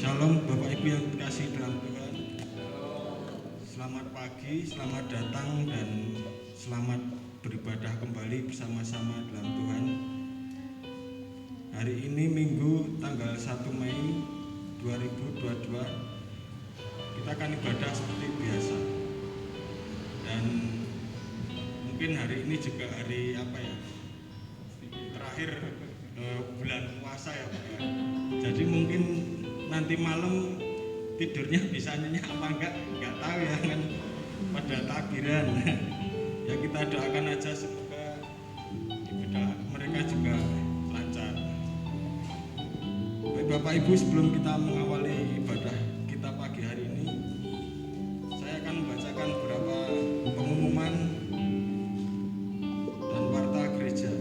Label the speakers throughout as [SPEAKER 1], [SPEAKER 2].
[SPEAKER 1] Shalom Bapak Ibu yang dikasihi dalam Tuhan. Selamat pagi, selamat datang dan selamat beribadah kembali bersama-sama dalam Tuhan. Hari ini Minggu tanggal 1 Mei 2022. Kita akan ibadah seperti biasa. Dan mungkin hari ini juga hari terakhir bulan puasa ya Pak ya. Jadi mungkin nanti malam tidurnya bisa nyenyak apa enggak tahu ya kan, pada takbiran. Ya kita doakan aja semoga ibadah mereka juga lancar. Baik Bapak Ibu, sebelum kita mengawali ibadah kita pagi hari ini, saya akan membacakan beberapa pengumuman dan warta gereja.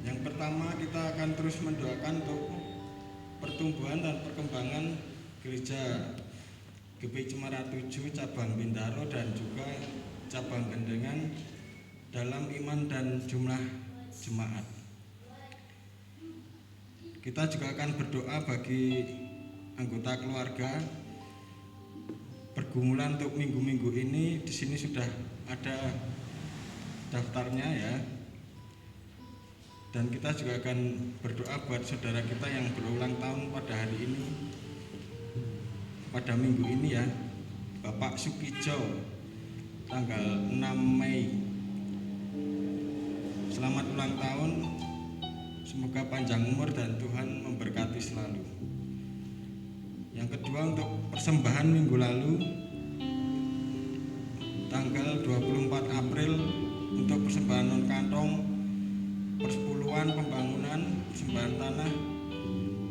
[SPEAKER 1] Yang pertama, kita akan terus mendoakan untuk pertumbuhan dan perkembangan gereja GPI Cemara 7 cabang Bintaro dan juga cabang Gendengan dalam iman dan jumlah jemaat. Kita juga akan berdoa bagi anggota keluarga. Pergumulan untuk minggu-minggu ini di sini sudah ada daftarnya ya. Dan kita juga akan berdoa buat saudara kita yang berulang tahun pada hari ini, pada minggu ini ya, Bapak Sukijo, tanggal 6 Mei. Selamat ulang tahun, semoga panjang umur dan Tuhan memberkati selalu. Yang kedua, untuk persembahan minggu lalu, tanggal 24 April, untuk persembahan non kantong, persepuluhan pembangunan persembahan tanah,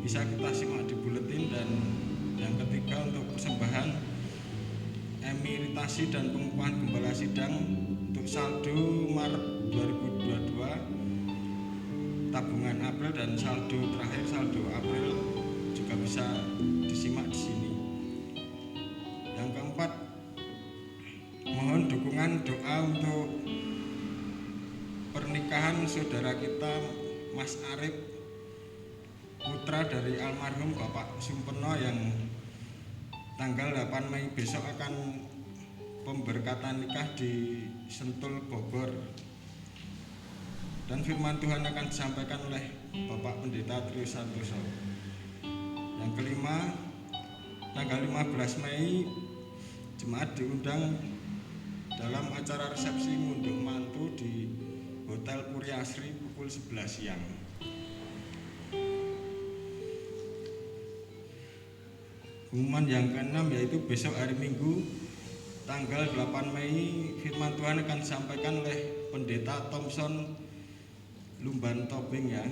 [SPEAKER 1] bisa kita simak di buletin. Dan yang ketiga, untuk persembahan emeritasi dan pengupahan gembala sidang untuk saldo Maret 2022, tabungan April, dan saldo terakhir saldo April juga bisa disimak di sini. Yang keempat, mohon dukungan doa untuk pernikahan saudara kita Mas Arif, putra dari almarhum Bapak Sumpeno, yang tanggal 8 Mei besok akan pemberkatan nikah di Sentul, Bogor. Dan firman Tuhan akan disampaikan oleh Bapak Pendeta Trio Santoso. Yang kelima, tanggal 15 Mei jemaat diundang dalam acara resepsi ngunduh mantu di Hotel Puri Asri pukul 11 siang. Pengumuman yang keenam yaitu besok hari Minggu tanggal 8 Mei firman Tuhan akan disampaikan oleh Pendeta Thompson Lumban Tobing ya.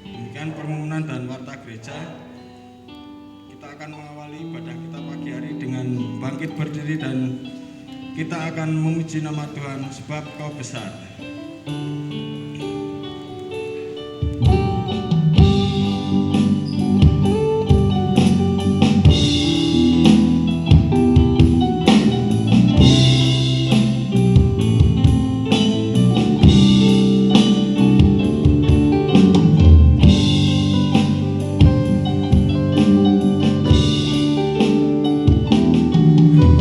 [SPEAKER 1] Demikian pengumuman dan warta gereja. Kita akan mengawali ibadah kita pagi hari dengan bangkit berdiri dan kita akan memuji nama Tuhan sebab Kau besar.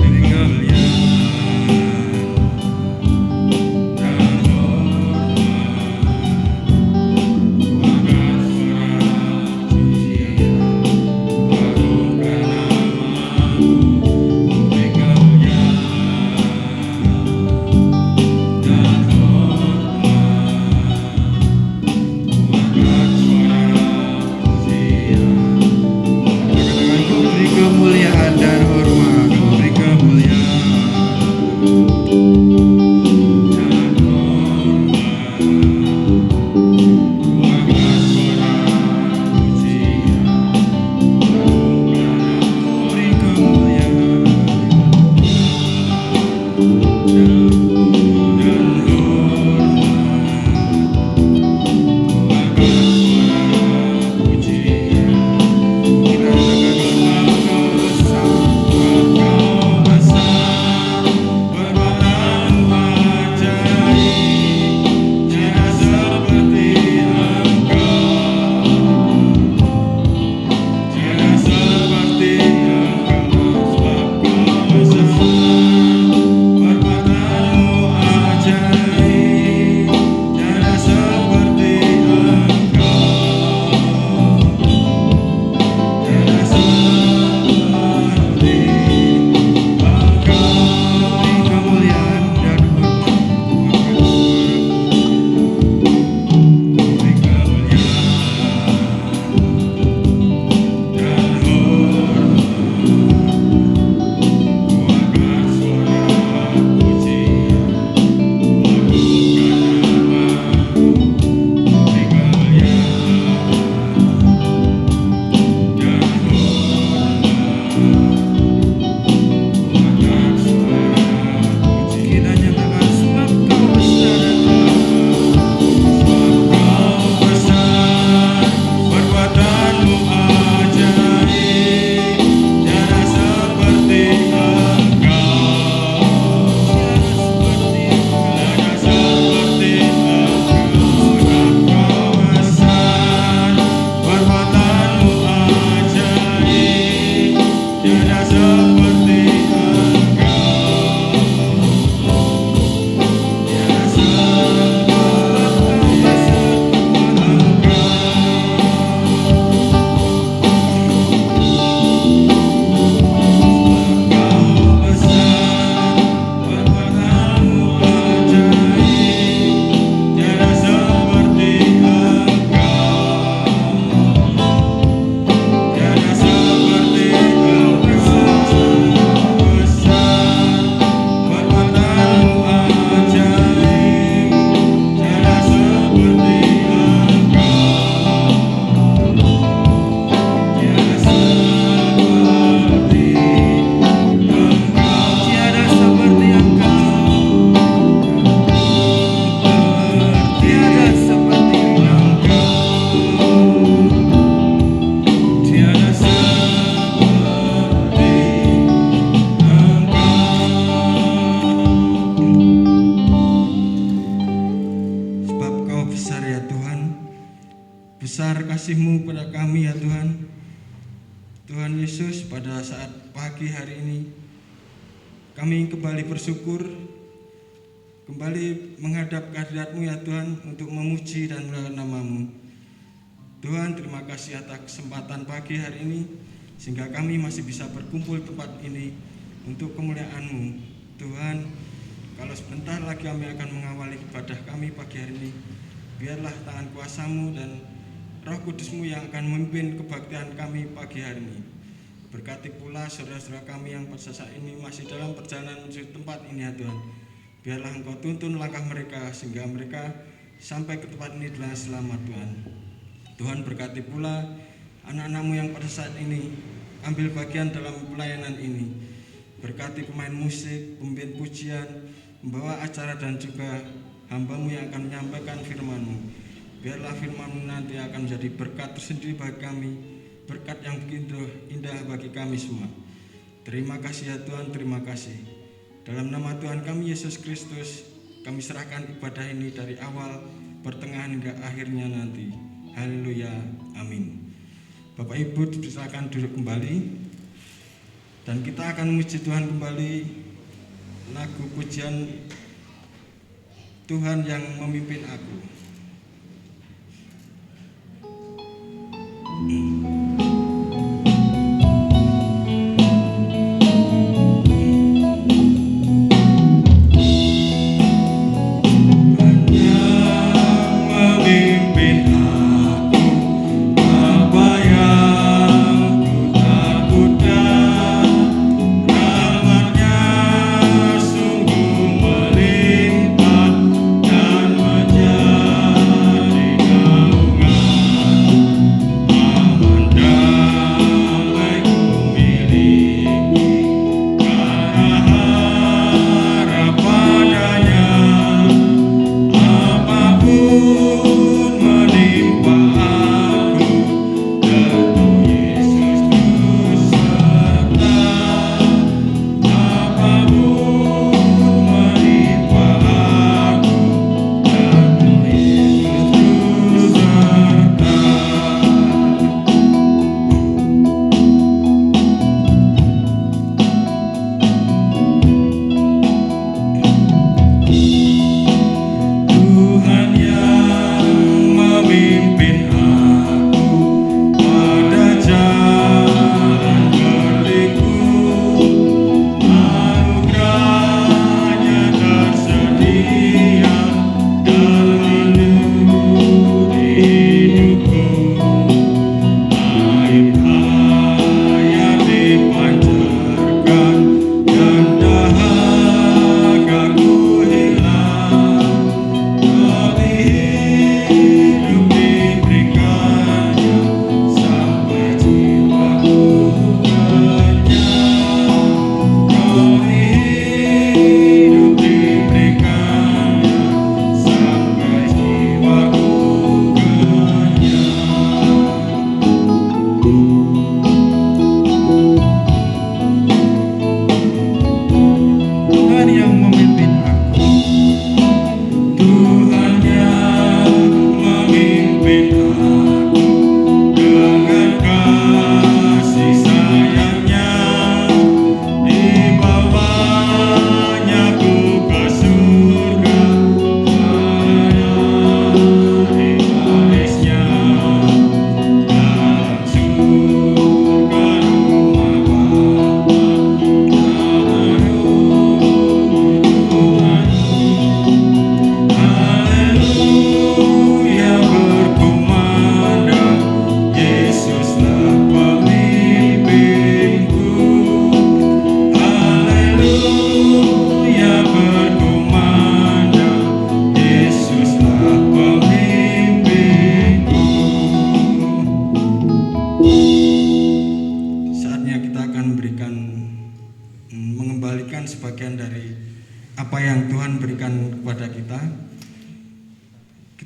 [SPEAKER 2] Ringan
[SPEAKER 1] kami ya Tuhan. Tuhan Yesus, pada saat pagi hari ini kami kembali bersyukur, kembali menghadap kehadirat-Mu ya Tuhan untuk memuji dan memuliakan nama-Mu. Tuhan, terima kasih atas kesempatan pagi hari ini sehingga kami masih bisa berkumpul tempat ini untuk kemuliaan-Mu. Tuhan, kalau sebentar lagi kami akan mengawali ibadah kami pagi hari ini, biarlah tangan kuasa-Mu dan Roh Kudus-Mu yang akan memimpin kebaktian kami pagi hari ini. Berkati pula saudara-saudara kami yang pada saat ini masih dalam perjalanan menuju tempat ini ya Tuhan. Biarlah Engkau tuntun langkah mereka sehingga mereka sampai ke tempat ini dengan selamat Tuhan. Tuhan, berkati pula anak-anak-Mu yang pada saat ini ambil bagian dalam pelayanan ini. Berkati pemain musik, pemimpin pujian, membawa acara dan juga hamba-Mu yang akan menyampaikan firman-Mu. Biarlah firman-Mu nanti akan menjadi berkat tersendiri bagi kami, berkat yang begitu indah bagi kami semua. Terima kasih ya Tuhan, terima kasih. Dalam nama Tuhan kami Yesus Kristus, kami serahkan ibadah ini dari awal, pertengahan hingga akhirnya nanti. Haleluya, amin. Bapak Ibu silakan duduk kembali, dan kita akan memuji Tuhan kembali lagu pujian Tuhan yang memimpin aku.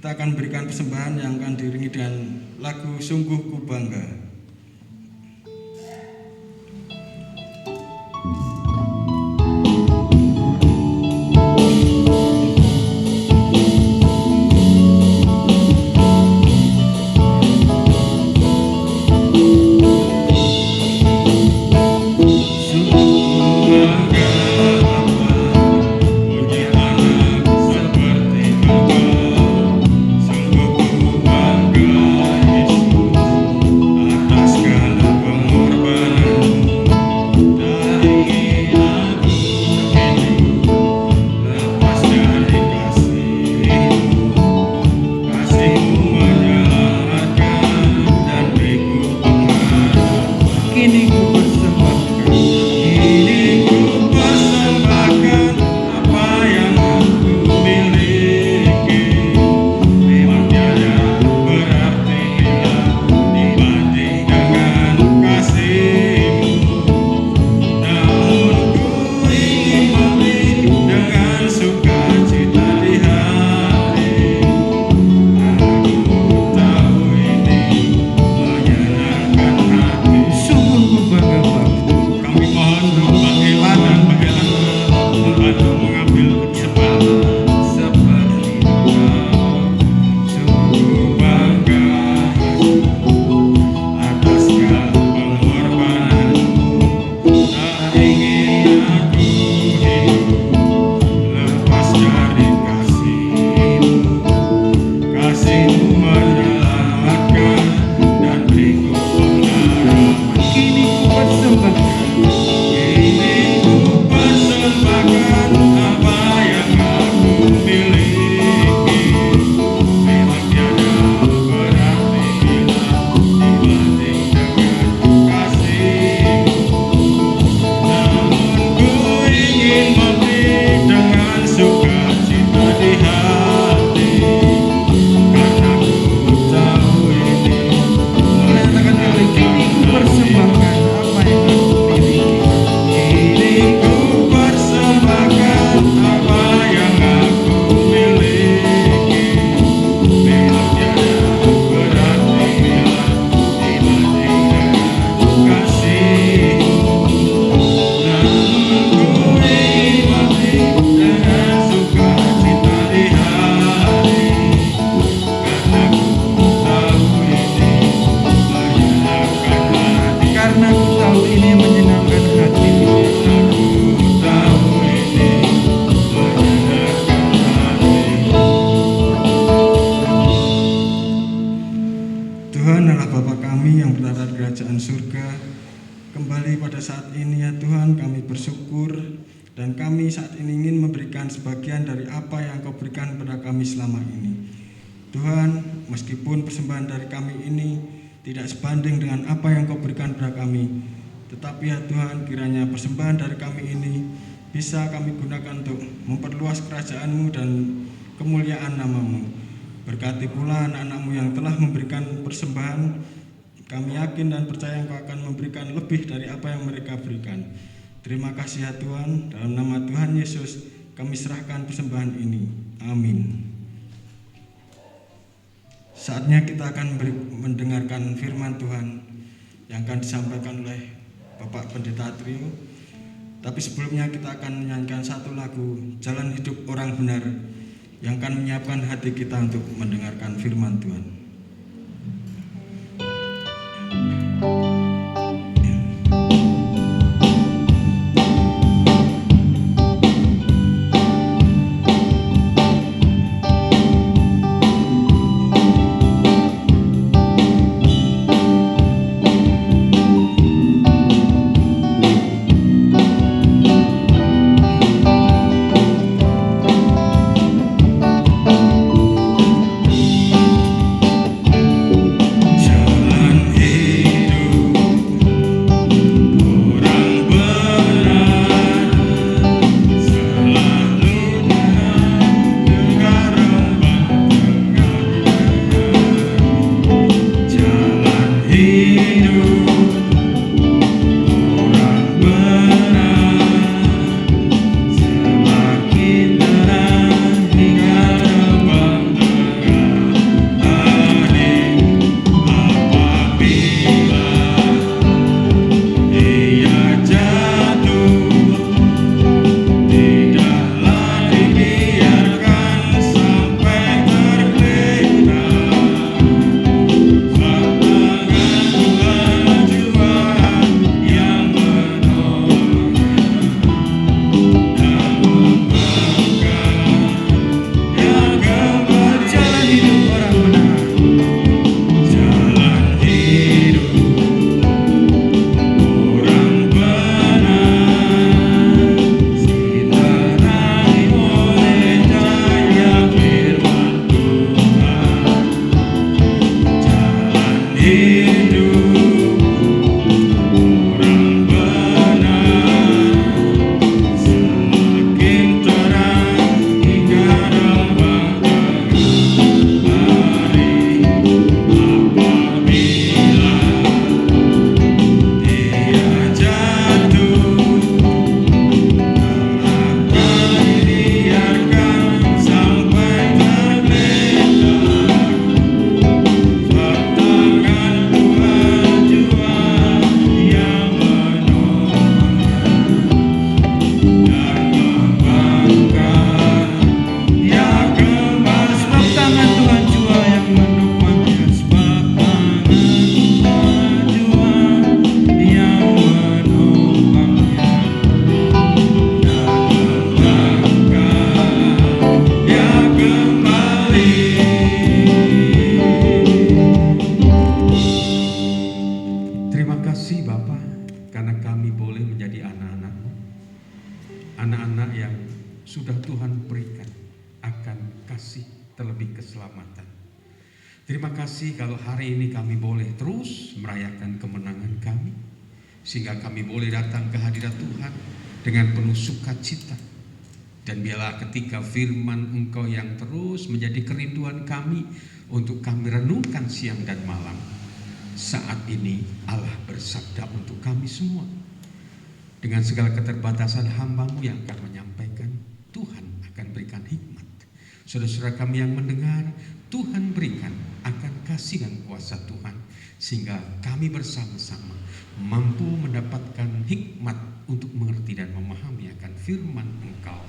[SPEAKER 1] Kita akan berikan persembahan yang akan diiringi dengan lagu Sungguh Ku Bangga. syukur, dan kami saat ini ingin memberikan sebagian dari apa yang Kau berikan kepada kami selama ini. Tuhan, meskipun persembahan dari kami ini tidak sebanding dengan apa yang Kau berikan kepada kami, tetapi ya Tuhan, kiranya persembahan dari kami ini bisa kami gunakan untuk memperluas kerajaan-Mu dan kemuliaan nama-Mu. Berkati pula anak-anak-Mu yang telah memberikan persembahan. Kami yakin dan percaya Engkau akan memberikan lebih dari apa yang mereka berikan. Terima kasih ya Tuhan, dalam nama Tuhan Yesus kami serahkan persembahan ini. Amin. Saatnya kita akan mendengarkan firman Tuhan yang akan disampaikan oleh Bapak Pendeta Trio. Tapi sebelumnya kita akan menyanyikan satu lagu, Jalan Hidup Orang Benar, yang akan menyiapkan hati kita untuk mendengarkan firman Tuhan.
[SPEAKER 2] Terima kasih kalau hari ini kami boleh terus merayakan kemenangan kami, sehingga kami boleh datang ke hadirat Tuhan dengan penuh sukacita. Dan biarlah ketika firman Engkau yang terus menjadi kerinduan kami untuk kami renungkan siang dan malam, saat ini Allah bersabda untuk kami semua. Dengan segala keterbatasan hamba-Mu yang akan menyampaikan, Tuhan akan berikan hikmat. Saudara-saudara kami yang mendengar, Tuhan berikan akan kasih dan kuasa Tuhan, sehingga kami bersama-sama mampu mendapatkan hikmat untuk mengerti dan memahami akan firman Engkau,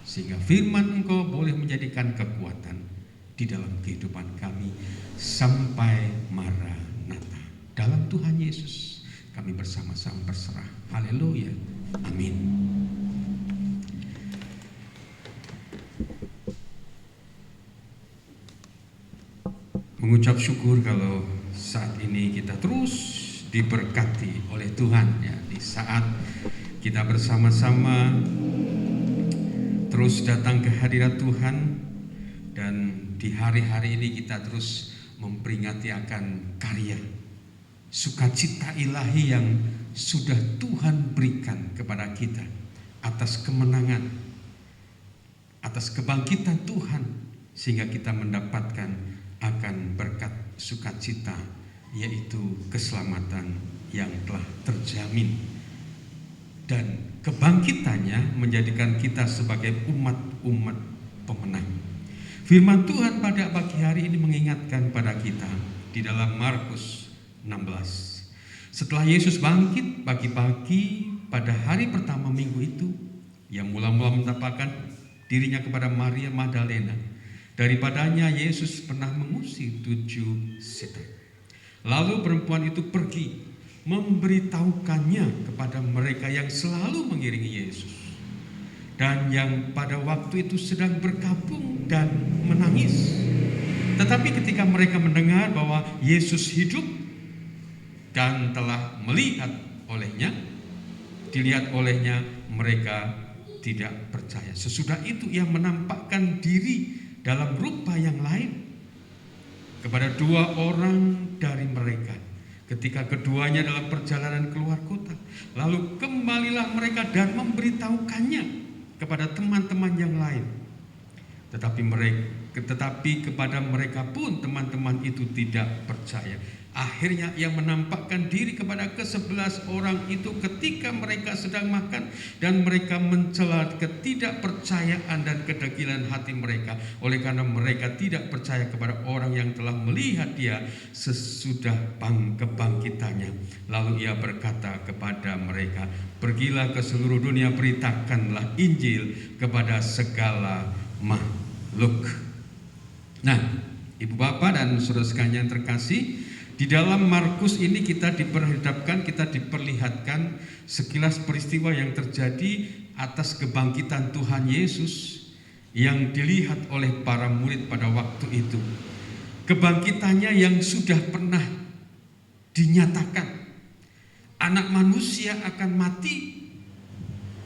[SPEAKER 2] sehingga firman Engkau boleh menjadikan kekuatan di dalam kehidupan kami sampai Maranatha. Dalam Tuhan Yesus kami bersama-sama berserah. Haleluya. Amin. Mengucap syukur kalau saat ini kita terus diberkati oleh Tuhan, ya, di saat kita bersama-sama terus datang ke hadirat Tuhan, dan di hari-hari ini kita terus memperingati akan karya sukacita ilahi yang sudah Tuhan berikan kepada kita atas kemenangan, atas kebangkitan Tuhan, sehingga kita mendapatkan akan berkat sukacita, yaitu keselamatan yang telah terjamin, dan kebangkitannya menjadikan kita sebagai umat-umat pemenang. Firman Tuhan pada pagi hari ini mengingatkan pada kita di dalam Markus 16. Setelah Yesus bangkit pagi-pagi pada hari pertama minggu itu, yang mula-mula menampakkan dirinya kepada Maria Magdalena. Daripadanya Yesus pernah mengusir 7 setan. Lalu perempuan itu pergi memberitahukannya kepada mereka yang selalu mengiringi Yesus, dan yang pada waktu itu sedang berkabung dan menangis. Tetapi ketika mereka mendengar bahwa Yesus hidup dan telah dilihat olehnya, mereka tidak percaya. Sesudah itu ia menampakkan diri dalam rupa yang lain kepada 2 orang dari mereka, ketika keduanya dalam perjalanan keluar kota. Lalu kembalilah mereka dan memberitahukannya kepada teman-teman yang lain. Tetapi kepada mereka pun teman-teman itu tidak percaya. Akhirnya ia menampakkan diri kepada ke-11 orang itu ketika mereka sedang makan, dan mereka mencela ketidakpercayaan dan kedegilan hati mereka, oleh karena mereka tidak percaya kepada orang yang telah melihat dia sesudah kebangkitannya. Lalu ia berkata kepada mereka, "Pergilah ke seluruh dunia, beritakanlah Injil kepada segala makhluk." Nah, Ibu Bapak dan saudara sekalian yang terkasih, di dalam Markus ini kita diperlihatkan sekilas peristiwa yang terjadi atas kebangkitan Tuhan Yesus yang dilihat oleh para murid pada waktu itu. Kebangkitannya yang sudah pernah dinyatakan. Anak manusia akan mati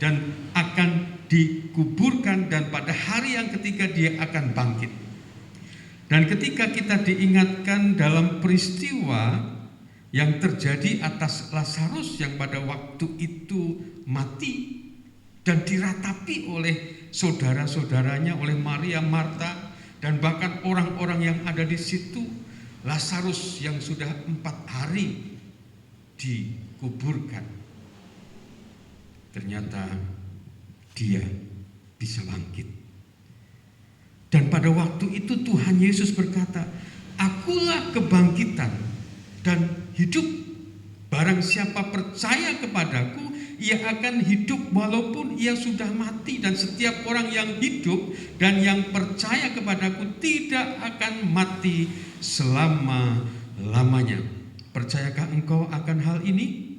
[SPEAKER 2] dan akan dikuburkan, dan pada hari yang ketiga dia akan bangkit. Dan ketika kita diingatkan dalam peristiwa yang terjadi atas Lazarus yang pada waktu itu mati dan diratapi oleh saudara-saudaranya, oleh Maria, Marta, dan bahkan orang-orang yang ada di situ, Lazarus yang sudah 4 hari dikuburkan, ternyata dia bisa bangkit. Dan pada waktu itu Tuhan Yesus berkata, "Akulah kebangkitan dan hidup. Barang siapa percaya kepadaku, ia akan hidup walaupun ia sudah mati. Dan setiap orang yang hidup dan yang percaya kepadaku tidak akan mati selama-lamanya. Percayakah engkau akan hal ini?"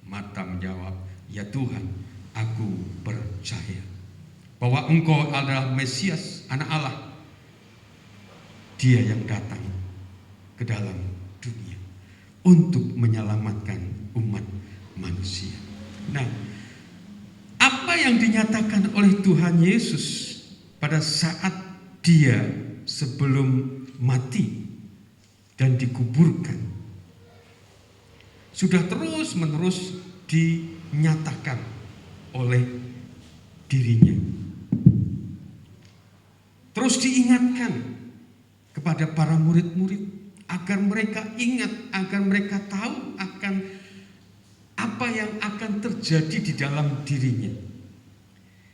[SPEAKER 2] Marta menjawab, "Ya Tuhan, aku percaya bahwa engkau adalah Mesias, anak Allah, dia yang datang ke dalam dunia untuk menyelamatkan umat manusia." Nah, apa yang dinyatakan oleh Tuhan Yesus pada saat dia sebelum mati dan dikuburkan sudah terus-menerus dinyatakan oleh dirinya. Terus diingatkan kepada para murid-murid agar mereka ingat, agar mereka tahu akan apa yang akan terjadi di dalam dirinya.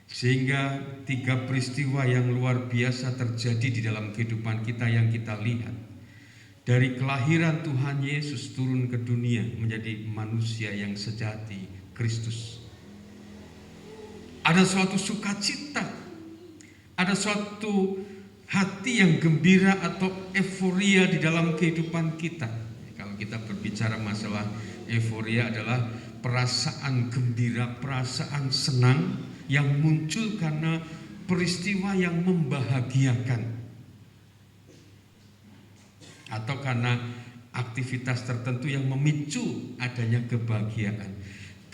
[SPEAKER 2] Sehingga 3 peristiwa yang luar biasa terjadi di dalam kehidupan kita yang kita lihat. Dari kelahiran Tuhan Yesus turun ke dunia menjadi manusia yang sejati, Kristus. Ada suatu sukacita, ada suatu hati yang gembira atau euforia di dalam kehidupan kita. Kalau kita berbicara masalah euforia, adalah perasaan gembira, perasaan senang yang muncul karena peristiwa yang membahagiakan, atau karena aktivitas tertentu yang memicu adanya kebahagiaan.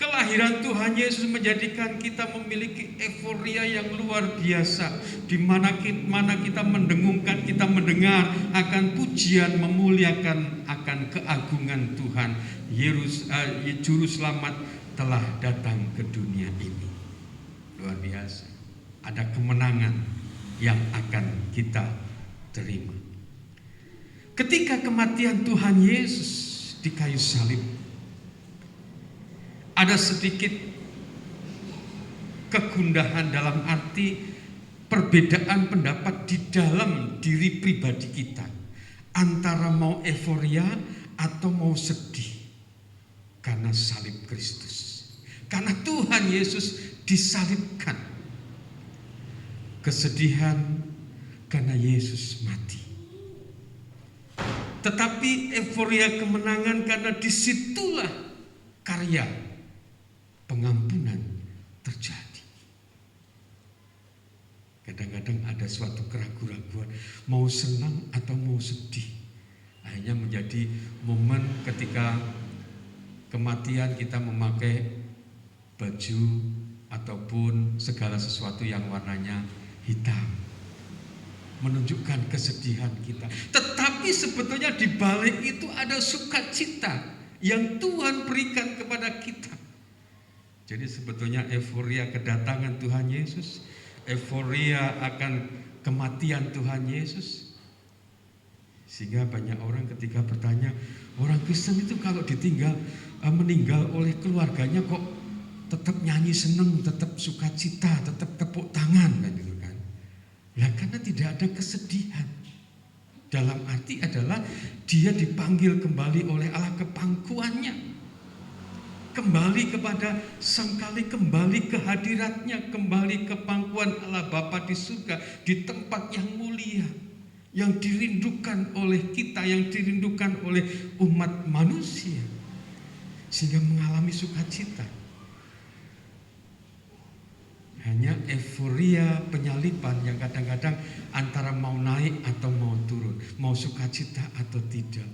[SPEAKER 2] Kelahiran Tuhan Yesus menjadikan kita memiliki euforia yang luar biasa, di mana kita mendengungkan, kita mendengar akan pujian memuliakan akan keagungan Tuhan. Juru selamat telah datang ke dunia ini. Luar biasa. Ada kemenangan yang akan kita terima. Ketika kematian Tuhan Yesus di kayu salib, ada sedikit kegundahan dalam arti perbedaan pendapat di dalam diri pribadi kita, antara mau euforia atau mau sedih karena salib Kristus. Karena Tuhan Yesus disalibkan. Kesedihan karena Yesus mati. Tetapi euforia kemenangan karena disitulah karya pengampunan terjadi. Kadang-kadang ada suatu keraguan-raguan, mau senang atau mau sedih. Akhirnya menjadi momen ketika kematian kita memakai baju ataupun segala sesuatu yang warnanya hitam, menunjukkan kesedihan kita. Tetapi sebetulnya di balik itu ada sukacita yang Tuhan berikan kepada kita. Jadi sebetulnya euforia kedatangan Tuhan Yesus, euforia akan kematian Tuhan Yesus, sehingga banyak orang ketika bertanya, orang Kristen itu kalau meninggal oleh keluarganya kok tetap nyanyi seneng, tetap sukacita, tetap tepuk tangan, gitu kan? Nah, karena tidak ada kesedihan. Dalam arti adalah dia dipanggil kembali oleh Allah ke pangkuannya, kembali kepada Sang Kali, kembali ke hadiratnya, kembali ke pangkuan Allah Bapa di surga, di tempat yang mulia, yang dirindukan oleh kita, yang dirindukan oleh umat manusia, sehingga mengalami sukacita. Hanya euforia penyaliban yang kadang-kadang antara mau naik atau mau turun, mau sukacita atau tidak.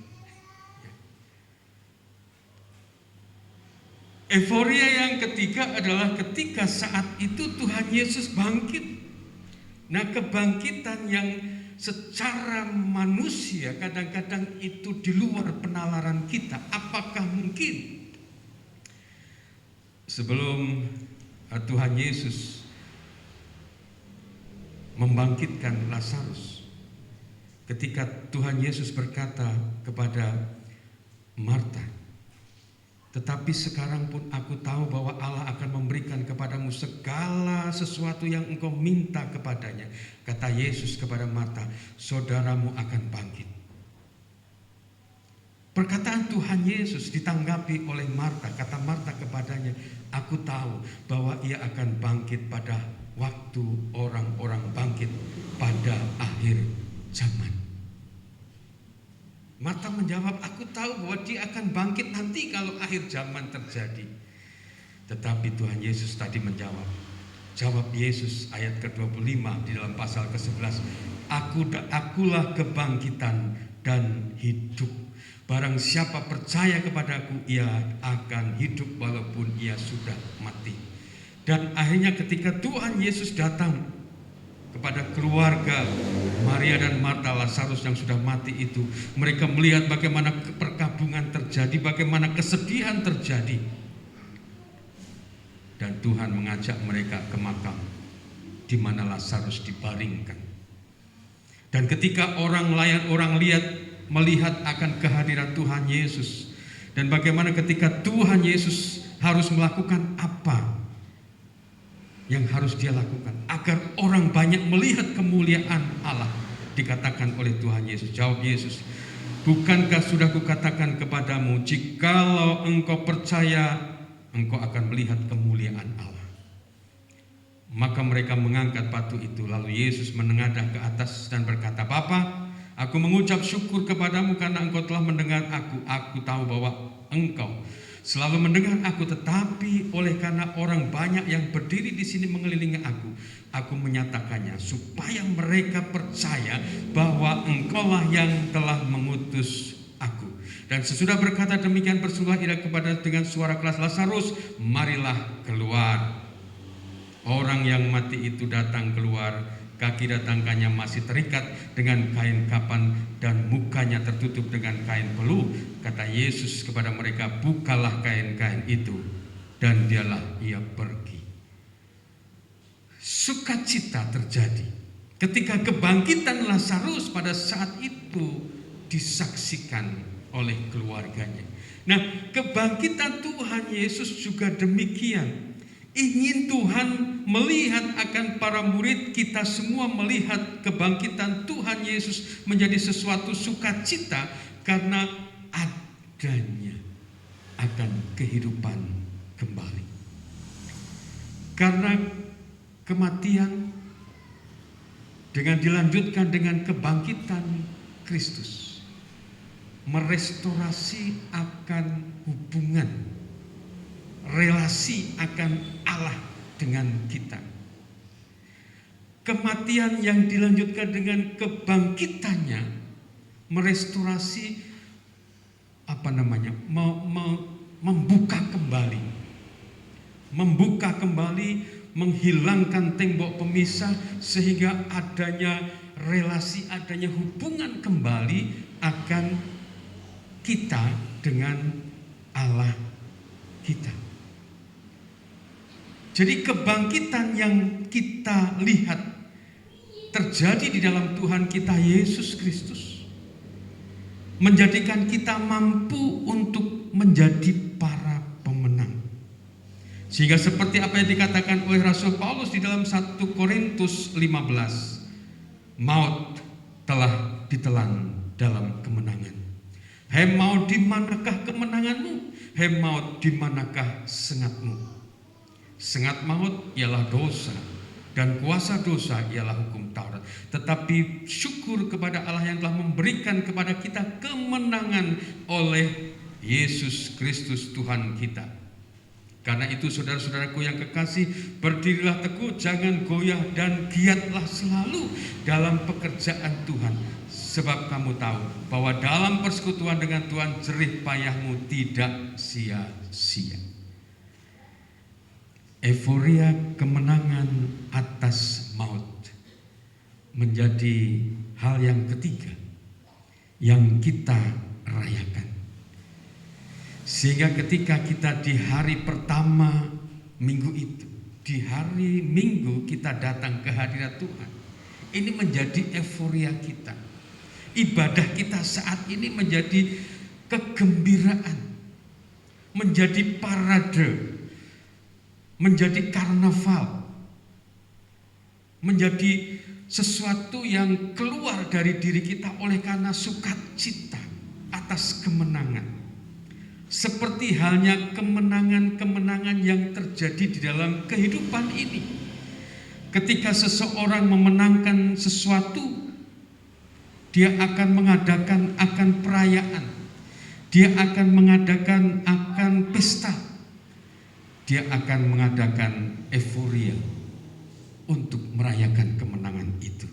[SPEAKER 2] Euforia yang ketiga adalah ketika saat itu Tuhan Yesus bangkit. Nah, kebangkitan yang secara manusia kadang-kadang itu di luar penalaran kita. Apakah mungkin sebelum Tuhan Yesus membangkitkan Lazarus, ketika Tuhan Yesus berkata kepada Marta, tetapi sekarang pun aku tahu bahwa Allah akan memberikan kepadamu segala sesuatu yang engkau minta kepadanya. Kata Yesus kepada Marta, saudaramu akan bangkit. Perkataan Tuhan Yesus ditanggapi oleh Marta. Kata Marta kepadanya, aku tahu bahwa ia akan bangkit pada waktu orang-orang bangkit pada akhir zaman. Marta menjawab, aku tahu bahwa dia akan bangkit nanti kalau akhir zaman terjadi. Tetapi Tuhan Yesus tadi menjawab. Jawab Yesus ayat ke-25 di dalam pasal ke-11. Akulah kebangkitan dan hidup. Barang siapa percaya kepadaku, ia akan hidup walaupun ia sudah mati. Dan akhirnya ketika Tuhan Yesus datang kepada keluarga Maria dan Marta Lazarus yang sudah mati itu, mereka melihat bagaimana perkabungan terjadi, bagaimana kesedihan terjadi. Dan Tuhan mengajak mereka ke makam di mana Lazarus dibaringkan. Dan ketika orang melihat akan kehadiran Tuhan Yesus, dan bagaimana ketika Tuhan Yesus harus melakukan apa yang harus dia lakukan agar orang banyak melihat kemuliaan Allah, dikatakan oleh Tuhan Yesus. Jawab Yesus, bukankah sudah kukatakan kepadamu, jikalau engkau percaya, engkau akan melihat kemuliaan Allah. Maka mereka mengangkat batu itu. Lalu Yesus menengadah ke atas dan berkata, Bapa, aku mengucap syukur kepadamu karena engkau telah mendengar aku. Aku tahu bahwa engkau selalu mendengar aku, tetapi oleh karena orang banyak yang berdiri di sini mengelilingi aku menyatakannya supaya mereka percaya bahwa engkaulah yang telah mengutus aku. Dan sesudah berkata demikian, berserulah ia kepada dengan suara keras, Lazarus, marilah keluar. Orang yang mati itu datang keluar, kaki dan tangannya masih terikat dengan kain kapan dan mukanya tertutup dengan kain peluh. Kata Yesus kepada mereka, bukalah kain-kain itu, dan dialah ia pergi. Sukacita terjadi ketika kebangkitan Lazarus pada saat itu disaksikan oleh keluarganya. Nah, kebangkitan Tuhan Yesus juga demikian. Ingin Tuhan melihat akan para murid, kita semua melihat kebangkitan Tuhan Yesus menjadi sesuatu sukacita karena adanya akan kehidupan kembali. Karena kematian dengan dilanjutkan dengan kebangkitan Kristus merestorasi akan hubungan, relasi akan Allah dengan kita. Kematian yang dilanjutkan dengan kebangkitannya merestorasi membuka kembali, menghilangkan tembok pemisah sehingga adanya relasi, adanya hubungan kembali akan kita dengan Allah kita. Jadi kebangkitan yang kita lihat terjadi di dalam Tuhan kita Yesus Kristus menjadikan kita mampu untuk menjadi para pemenang. Sehingga seperti apa yang dikatakan oleh Rasul Paulus di dalam 1 Korintus 15, maut telah ditelan dalam kemenangan. Hai maut, di manakah kemenanganmu? Hai maut, di manakah sengatmu? Sengat maut ialah dosa, dan kuasa dosa ialah hukum Taurat. Tetapi syukur kepada Allah yang telah memberikan kepada kita kemenangan oleh Yesus Kristus Tuhan kita. Karena itu saudara-saudaraku yang kekasih, berdirilah teguh, jangan goyah, dan giatlah selalu dalam pekerjaan Tuhan. Sebab kamu tahu bahwa dalam persekutuan dengan Tuhan jerih payahmu tidak sia-sia. Euforia kemenangan atas maut menjadi hal yang ketiga yang kita rayakan. Sehingga ketika kita di hari pertama minggu itu, di hari Minggu kita datang ke hadirat Tuhan, ini menjadi euforia kita. Ibadah kita saat ini menjadi kegembiraan, menjadi parade, menjadi karnaval, menjadi sesuatu yang keluar dari diri kita oleh karena sukacita atas kemenangan. Seperti halnya kemenangan-kemenangan yang terjadi di dalam kehidupan ini. Ketika seseorang memenangkan sesuatu, dia akan mengadakan akan perayaan, dia akan mengadakan akan pesta, dia akan mengadakan euforia untuk merayakan kemenangan itu.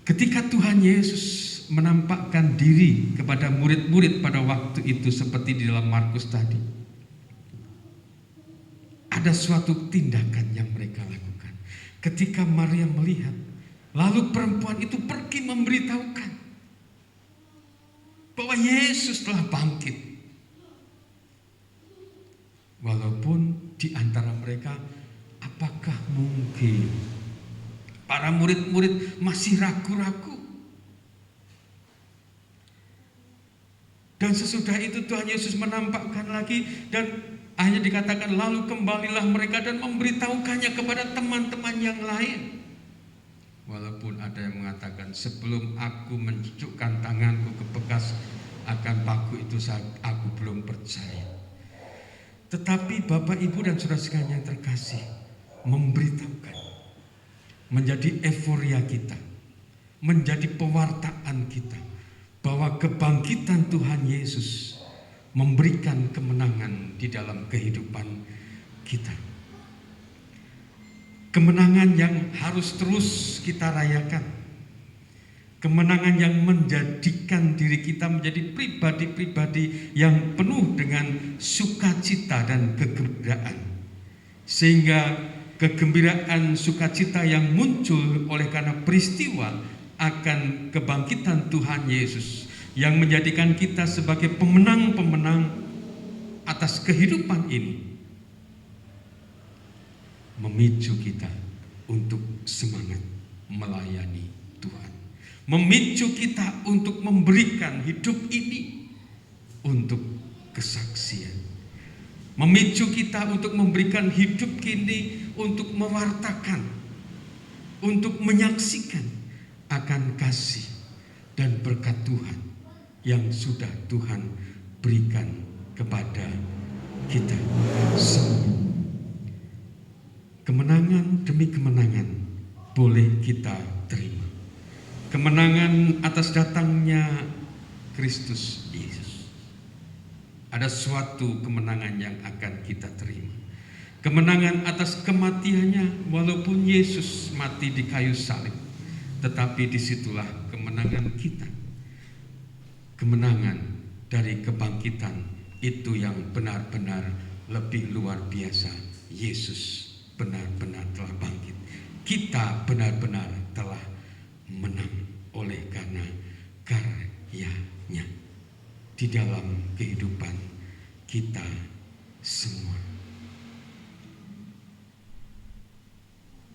[SPEAKER 2] Ketika Tuhan Yesus menampakkan diri kepada murid-murid pada waktu itu seperti di dalam Markus tadi, ada suatu tindakan yang mereka lakukan. Ketika Maria melihat, lalu perempuan itu pergi memberitahukan bahwa Yesus telah bangkit. Walaupun di antara mereka, apakah mungkin para murid-murid masih ragu-ragu. Dan sesudah itu Tuhan Yesus menampakkan lagi, dan hanya dikatakan lalu kembalilah mereka dan memberitahukannya kepada teman-teman yang lain. Walaupun ada yang mengatakan sebelum aku mencucukkan tanganku ke bekas akan paku itu aku belum percaya. Tetapi Bapak, Ibu, dan saudara sekalian yang terkasih, memberitahukan menjadi euforia kita, menjadi pewartaan kita, bahwa kebangkitan Tuhan Yesus memberikan kemenangan di dalam kehidupan kita. Kemenangan yang harus terus kita rayakan. Kemenangan yang menjadikan diri kita menjadi pribadi-pribadi yang penuh dengan sukacita dan kegembiraan. Sehingga kegembiraan sukacita yang muncul oleh karena peristiwa akan kebangkitan Tuhan Yesus yang menjadikan kita sebagai pemenang-pemenang atas kehidupan ini, memicu kita untuk semangat melayani Tuhan, memicu kita untuk memberikan hidup ini untuk kesaksian, memicu kita untuk memberikan hidup ini untuk mewartakan, untuk menyaksikan akan kasih dan berkat Tuhan yang sudah Tuhan berikan kepada kita semua. Kemenangan demi kemenangan boleh kita terima. Kemenangan atas datangnya Kristus Yesus. Ada suatu kemenangan yang akan kita terima. Kemenangan atas kematiannya, walaupun Yesus mati di kayu salib, tetapi disitulah kemenangan kita. Kemenangan dari kebangkitan itu yang benar-benar lebih luar biasa. Yesus benar-benar telah bangkit. Kita benar-benar telah menang oleh karena karyanya di dalam kehidupan kita semua.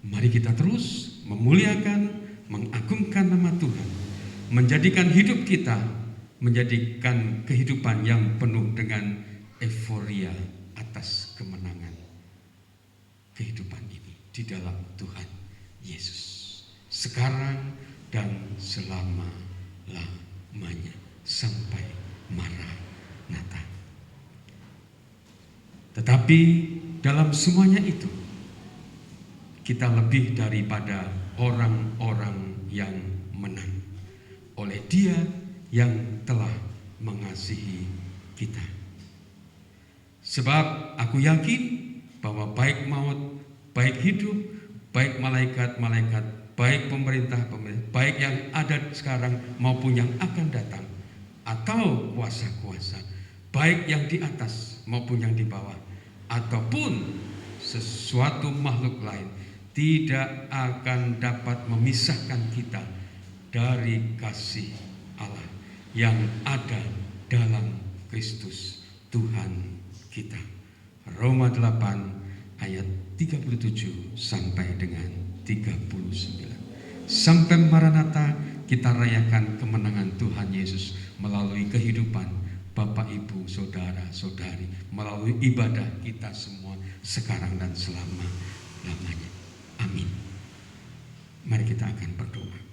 [SPEAKER 2] Mari kita terus memuliakan, mengagungkan nama Tuhan, menjadikan hidup kita menjadikan kehidupan yang penuh dengan euforia atas kemenangan kehidupan ini di dalam Tuhan Yesus, sekarang dan selama-lamanya sampai Maranatha. Tetapi dalam semuanya itu kita lebih daripada orang-orang yang menang oleh Dia yang telah mengasihi kita. Sebab aku yakin bahwa baik maut, baik hidup, baik malaikat-malaikat, baik pemerintah-pemerintah, baik yang ada sekarang maupun yang akan datang, atau kuasa-kuasa, baik yang di atas maupun yang di bawah, ataupun sesuatu makhluk lain, tidak akan dapat memisahkan kita dari kasih Allah yang ada dalam Kristus Tuhan kita. Roma 8 ayat 37 sampai dengan 39. Sampai Maranatha kita rayakan kemenangan Tuhan Yesus melalui kehidupan Bapak, Ibu, Saudara, Saudari, melalui ibadah kita semua sekarang dan selama-lamanya. Amin. Mari kita akan berdoa.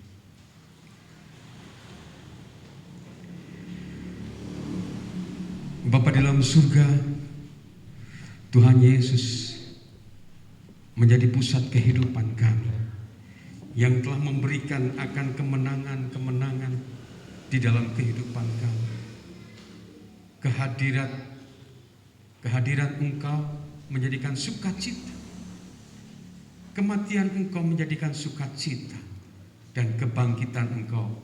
[SPEAKER 2] Bapa di dalam surga, Tuhan Yesus menjadi pusat kehidupan kami yang telah memberikan akan kemenangan-kemenangan di dalam kehidupan kami. Kehadiran Engkau menjadikan sukacita. Kematian Engkau menjadikan sukacita, dan kebangkitan Engkau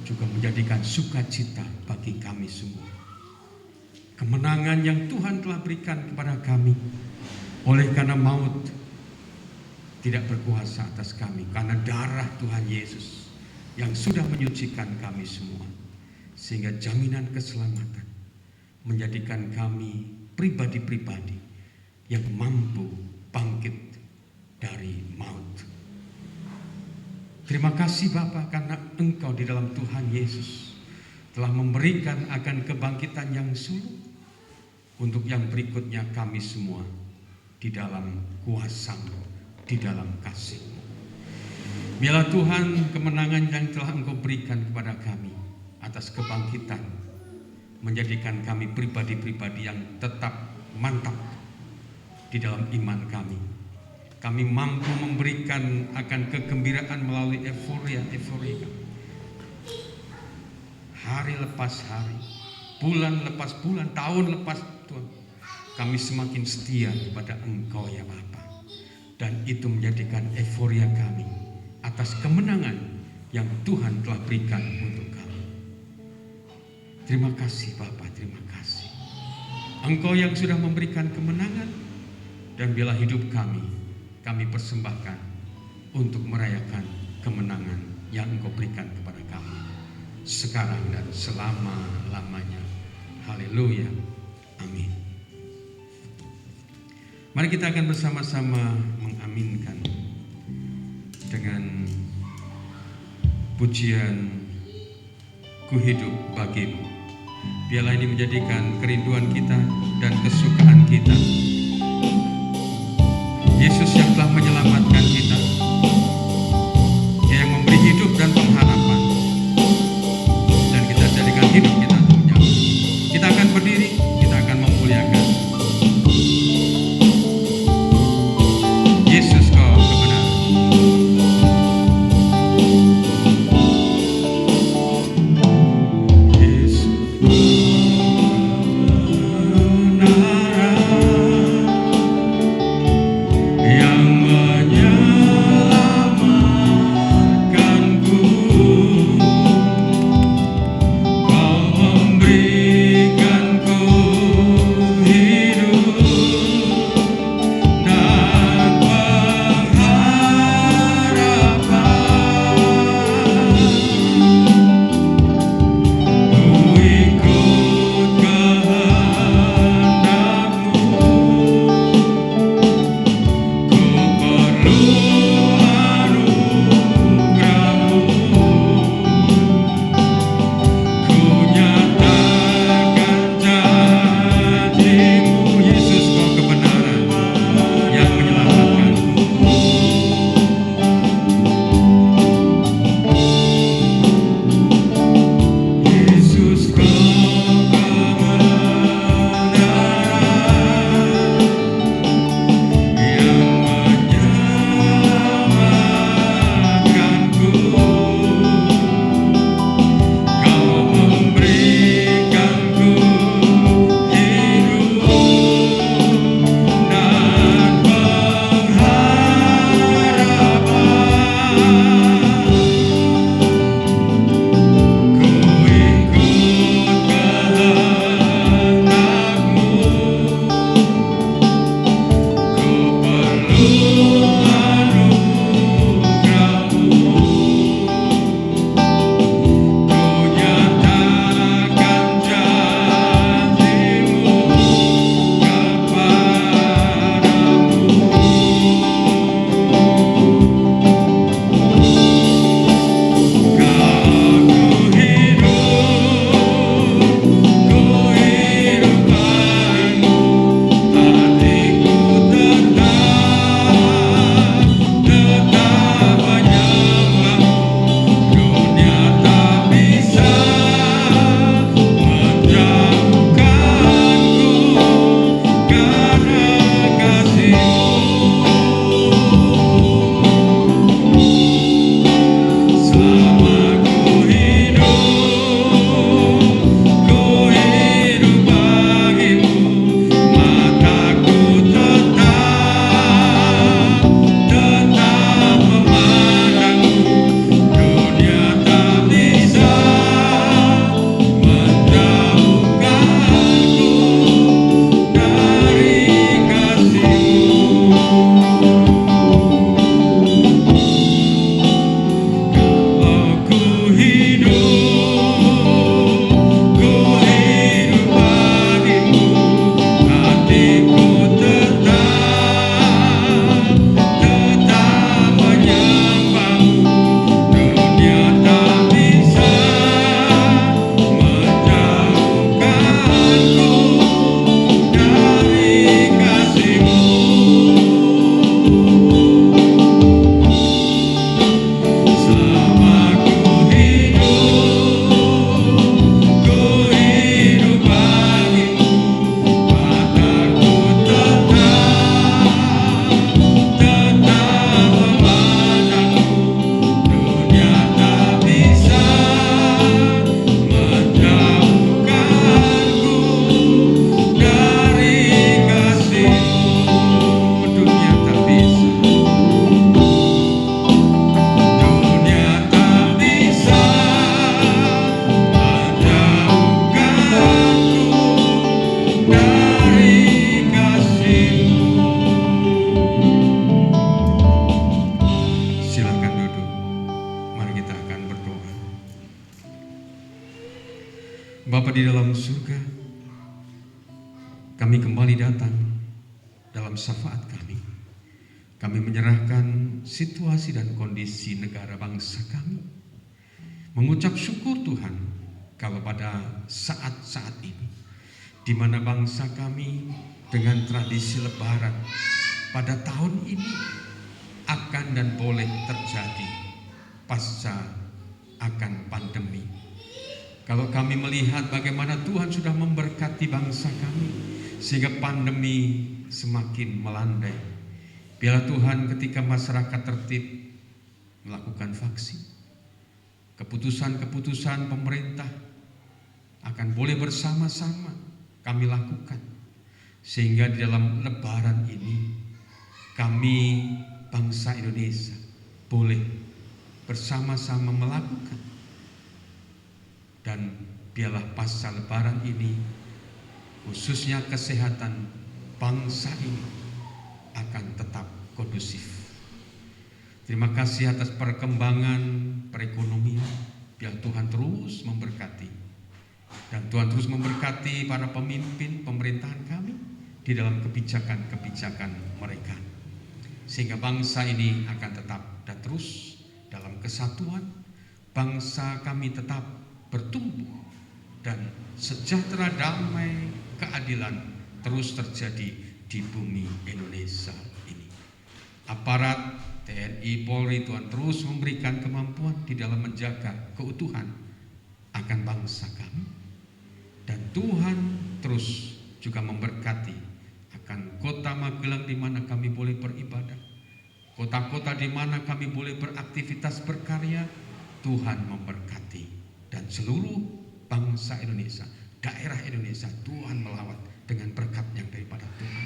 [SPEAKER 2] juga menjadikan sukacita bagi kami semua. Kemenangan yang Tuhan telah berikan kepada kami oleh karena maut tidak berkuasa atas kami, karena darah Tuhan Yesus yang sudah menyucikan kami semua, sehingga jaminan keselamatan menjadikan kami pribadi-pribadi yang mampu bangkit dari maut. Terima kasih Bapa, karena Engkau di dalam Tuhan Yesus telah memberikan akan kebangkitan yang sulung untuk yang berikutnya kami semua di dalam kuasa-Mu, di dalam kasih-Mu. Biarlah Tuhan kemenangan yang telah Engkau berikan kepada kami atas kebangkitan menjadikan kami pribadi-pribadi yang tetap mantap di dalam iman kami. Kami mampu memberikan akan kegembiraan melalui euforia kami. Hari lepas hari, bulan lepas bulan, tahun lepas Tuhan, kami semakin setia kepada Engkau ya Bapa. Dan itu menjadikan euforia kami atas kemenangan yang Tuhan telah berikan untuk kami. Terima kasih Bapa, terima kasih. Engkau yang sudah memberikan kemenangan, dan biarlah hidup kami persembahkan untuk merayakan kemenangan yang Engkau berikan kepada kami sekarang dan selama-lamanya. Haleluya. Amin. Mari kita akan bersama-sama mengaminkan dengan pujian Ku hidup bagimu. Biarlah ini menjadikan kerinduan kita dan kesukaan kita. Yesus yang telah menyelamatkan kita, Dia yang memberi hidup dan pengharapan, dan kita jadikan hidup kita untuk menyala. Kita akan berdiri, kita akan memuliakan Yesus, Kau kebenaran. Yesus kebenaran. Bapa di dalam surga, kami kembali datang dalam syafaat kami. Kami menyerahkan situasi dan kondisi negara bangsa kami. Mengucap syukur Tuhan kalau pada saat-saat ini, di mana bangsa kami dengan tradisi lebaran pada tahun ini akan dan boleh terjadi pasca akan pandemi. Kalau kami melihat bagaimana Tuhan sudah memberkati bangsa kami sehingga pandemi semakin melandai, biarlah Tuhan ketika masyarakat tertib melakukan vaksin, keputusan-keputusan pemerintah akan boleh bersama-sama kami lakukan, sehingga di dalam lebaran ini kami bangsa Indonesia boleh bersama-sama melakukan. Dan biarlah pasca lebaran ini, khususnya kesehatan bangsa ini akan tetap kondusif. Terima kasih atas perkembangan perekonomian. Biar Tuhan terus memberkati. Dan Tuhan terus memberkati para pemimpin pemerintahan kami di dalam kebijakan-kebijakan mereka. Sehingga bangsa ini akan tetap dan terus dalam kesatuan. Bangsa kami tetap bertumbuh dan sejahtera, damai, keadilan terus terjadi di bumi Indonesia ini. Aparat TNI, Polri, Tuhan terus memberikan kemampuan di dalam menjaga keutuhan akan bangsa kami. Dan Tuhan terus juga memberkati akan kota Magelang di mana kami boleh beribadah, kota-kota di mana kami boleh beraktivitas berkarya. Tuhan memberkati. Dan seluruh bangsa Indonesia, daerah Indonesia, Tuhan melawat dengan berkat yang daripada Tuhan.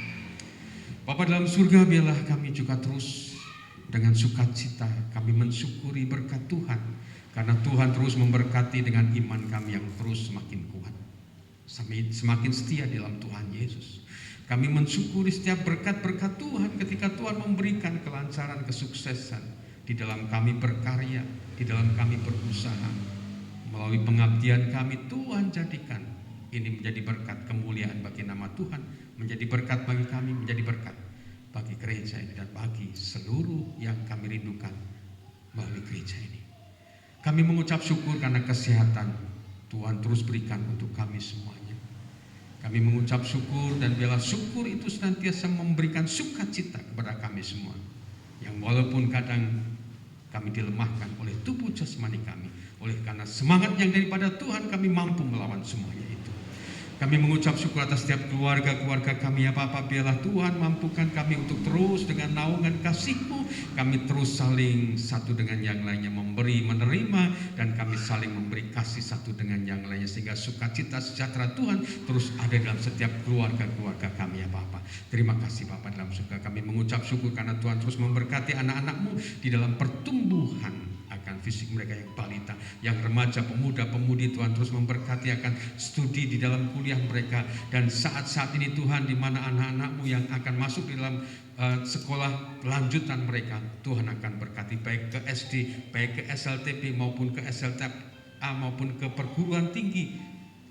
[SPEAKER 2] Bapa dalam surga, biarlah kami juga terus dengan sukacita kami mensyukuri berkat Tuhan, karena Tuhan terus memberkati dengan iman kami yang terus semakin kuat, semakin setia dalam Tuhan Yesus. Kami mensyukuri setiap berkat-berkat Tuhan ketika Tuhan memberikan kelancaran, kesuksesan di dalam kami berkarya, di dalam kami berusaha. Melalui pengabdian kami, Tuhan jadikan ini menjadi berkat kemuliaan bagi nama Tuhan, menjadi berkat bagi kami, menjadi berkat bagi gereja ini dan bagi seluruh yang kami rindukan melalui gereja ini. Kami mengucap syukur karena kesehatan Tuhan terus berikan untuk kami semuanya. Kami mengucap syukur dan biarlah syukur itu senantiasa memberikan sukacita kepada kami semua, yang walaupun kadang kami dilemahkan oleh tubuh jasmani kami, oleh karena semangat yang daripada Tuhan kami mampu melawan semuanya itu. Kami mengucap syukur atas setiap keluarga-keluarga kami ya Bapa. Biarlah Tuhan mampukan kami untuk terus dengan naungan kasih-Mu, kami terus saling satu dengan yang lainnya memberi, menerima, dan kami saling memberi kasih satu dengan yang lainnya, sehingga sukacita sejahtera Tuhan terus ada dalam setiap keluarga-keluarga kami ya Bapa. Terima kasih Bapa dalam surga. Kami mengucap syukur karena Tuhan terus memberkati anak-anak-Mu di dalam pertumbuhan akan fisik mereka yang balita, yang remaja, pemuda, pemudi. Tuhan terus memberkati akan studi di dalam kuliah mereka. Dan saat-saat ini Tuhan, di mana anak-anak-Mu yang akan masuk di dalam sekolah lanjutan mereka, Tuhan akan berkati baik ke SD, baik ke SLTP maupun ke SLTA maupun ke perguruan tinggi.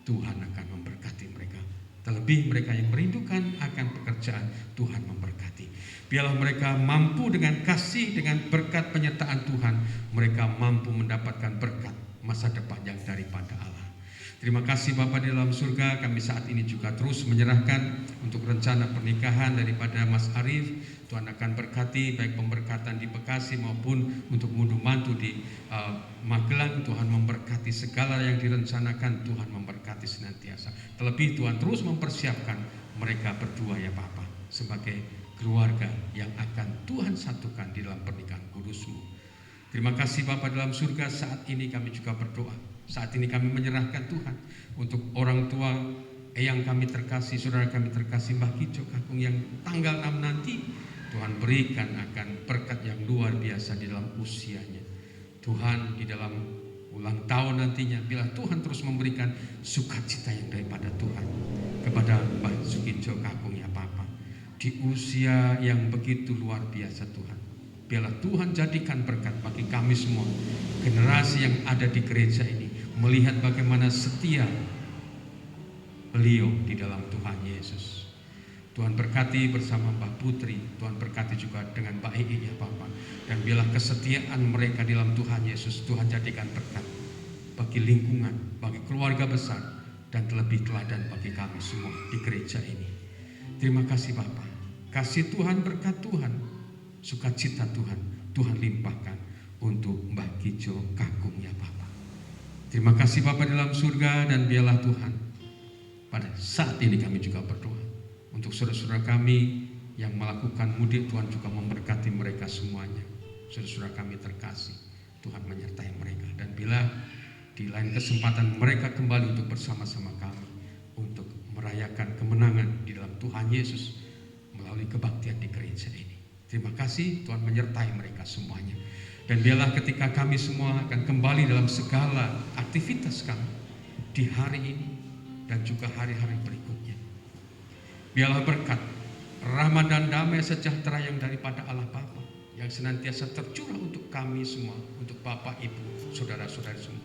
[SPEAKER 2] Tuhan akan memberkati mereka. Terlebih mereka yang merindukan akan pekerjaan, Tuhan memberkati. Biarlah mereka mampu dengan kasih, dengan berkat penyertaan Tuhan, mereka mampu mendapatkan berkat masa depan yang daripada Allah. Terima kasih Bapa di dalam surga. Kami saat ini juga terus menyerahkan untuk rencana pernikahan daripada Mas Arif. Tuhan akan berkati baik pemberkatan di Bekasi maupun untuk ngunduh mantu di Magelang. Tuhan memberkati segala yang direncanakan, Tuhan memberkati senantiasa. Terlebih Tuhan terus mempersiapkan mereka berdua ya Bapa sebagai keluarga yang akan Tuhan satukan di dalam pernikahan kudus-Mu. Terima kasih Bapa dalam surga. Saat ini kami juga berdoa. Saat ini kami menyerahkan Tuhan untuk orang tua yang kami terkasih, saudara kami terkasih Mbah Kijo Kakung yang tanggal 6 nanti. Tuhan berikan akan berkat yang luar biasa di dalam usianya. Tuhan di dalam ulang tahun nantinya, bila Tuhan terus memberikan sukacita yang daripada Tuhan kepada Mbah Sukijo Kakung ya Bapa. Di usia yang begitu luar biasa Tuhan, biarlah Tuhan jadikan berkat bagi kami semua, generasi yang ada di gereja ini, melihat bagaimana setia beliau di dalam Tuhan Yesus. Tuhan berkati bersama Mbak Putri, Tuhan berkati juga dengan Mbak Ii ya Bapak. Dan biarlah kesetiaan mereka di dalam Tuhan Yesus, Tuhan jadikan berkat bagi lingkungan, bagi keluarga besar, dan terlebih teladan bagi kami semua di gereja ini. Terima kasih Bapak. Kasih Tuhan, berkat Tuhan, sukacita Tuhan, Tuhan limpahkan untuk Mbak Kijo Kakung ya Bapak. Terima kasih Bapak dalam surga, dan biarlah Tuhan pada saat ini kami juga berdoa untuk saudara-saudara kami yang melakukan mudik, Tuhan juga memberkati mereka semuanya. Saudara-saudara kami terkasih, Tuhan menyertai mereka. Dan bila di lain kesempatan mereka kembali untuk bersama-sama kami untuk merayakan kemenangan di dalam Tuhan Yesus melalui kebaktian di gereja ini. Terima kasih, Tuhan menyertai mereka semuanya. Dan biarlah ketika kami semua akan kembali dalam segala aktivitas kami di hari ini dan juga hari-hari berikutnya, biarlah berkat, rahmat dan damai sejahtera yang daripada Allah Bapa yang senantiasa tercurah untuk kami semua, untuk Bapak, Ibu, saudara-saudari semua.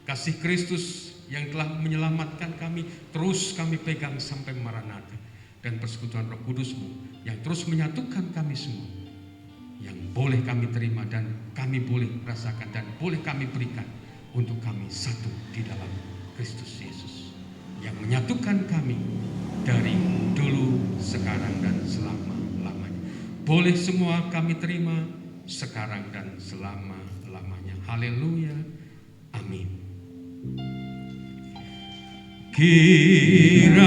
[SPEAKER 2] Kasih Kristus yang telah menyelamatkan kami terus kami pegang sampai Maranatha, dan persekutuan Roh Kudus-Mu yang terus menyatukan kami semua, yang boleh kami terima dan kami boleh rasakan dan boleh kami berikan untuk kami satu di dalam Kristus Yesus yang menyatukan kami dari dulu, sekarang, dan selama-lamanya. Boleh semua kami terima sekarang dan selama-lamanya. Haleluya. Amin. Kiranya